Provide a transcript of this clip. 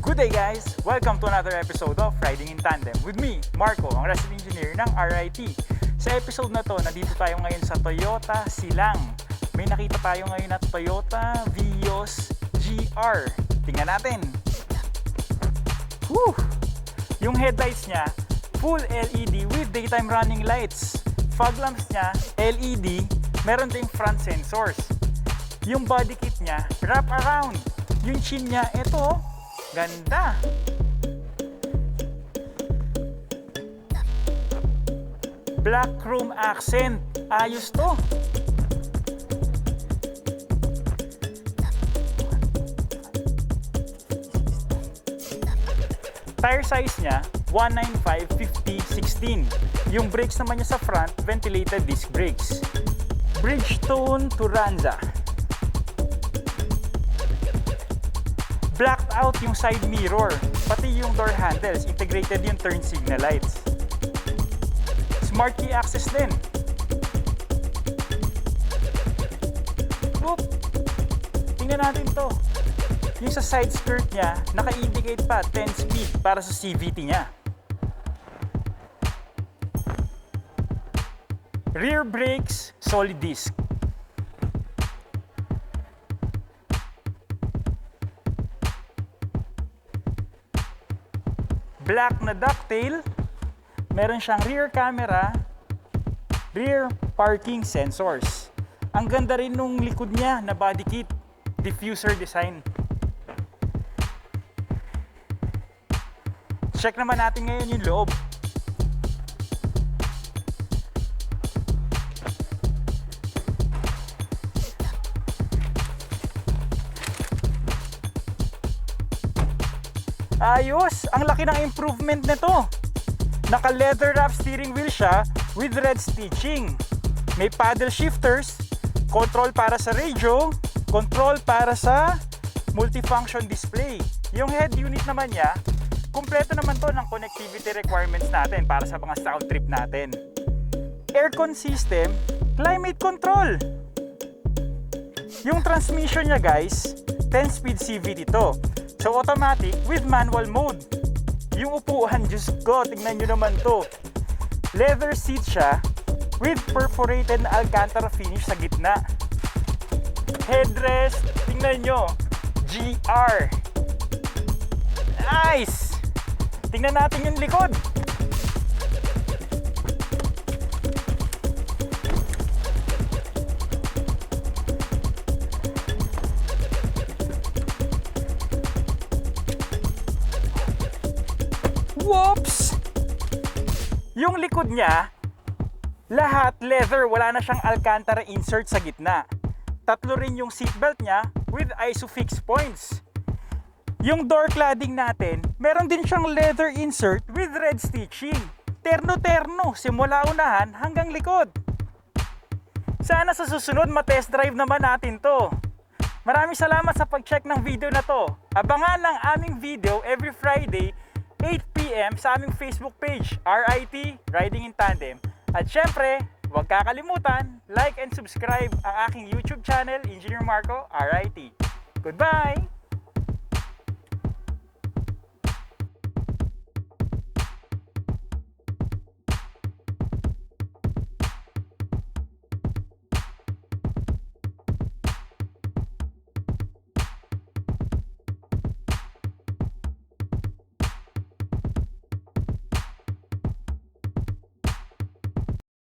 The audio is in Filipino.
Good day guys! Welcome to another episode of Riding in Tandem with me, Marco, ang resident engineer ng RIT. Sa episode na to, nandito tayo ngayon sa Toyota Silang. May nakita tayo ngayon na Toyota Vios GR. Tingnan natin. Whew! Yung headlights niya, full LED with daytime running lights. Fog lamps niya, LED, meron ding front sensors. Yung body kit niya, wrap around. Yung chin niya, eto, ganda. Black chrome accent, ayos to. Tire size niya, 195/50/16. Yung brakes naman niya sa front, ventilated disc brakes. Bridgestone Turanza. Blacked out yung side mirror, pati yung door handles, integrated yung turn signal lights. Smart key access din. Oop! Tingnan natin to. Yung sa side skirt niya, naka-indicate pa 10 speed para sa CVT niya. Rear brakes, solid disc. Black na ducktail. Meron siyang rear camera, rear parking sensors. Ang ganda rin nung likod niya na body kit, diffuser design. Check naman natin ngayon yung loob. Ayos! Ang laki ng improvement nito. Naka leather wrap steering wheel siya with red stitching. May paddle shifters, control para sa radio, control para sa multifunction display. Yung head unit naman niya, kumpleto naman to ng connectivity requirements natin para sa mga sound trip natin. Aircon system, climate control. Yung transmission niya guys, 10-speed CVT to. So automatic with manual mode. Yung upuan, Diyos ko, tingnan nyo naman to. Leather seat siya with perforated na Alcantara finish sa gitna. Headrest, tingnan nyo, GR. Nice! Tingnan natin yung likod. Whoops! Yung likod niya, lahat leather, wala na siyang Alcantara insert sa gitna. Tatlo rin yung seatbelt niya with ISOFIX points. Yung door cladding natin, meron din siyang leather insert with red stitching. Terno-terno, simula unahan hanggang likod. Sana sa susunod matest drive naman natin to. Maraming salamat sa pag-check ng video na to. Abangan ang aming video every Friday 8 PM sa aming Facebook page, RIT, Riding in Tandem. At syempre, huwag kakalimutan, like and subscribe ang aking YouTube channel, Engineer Marco, RIT. Goodbye!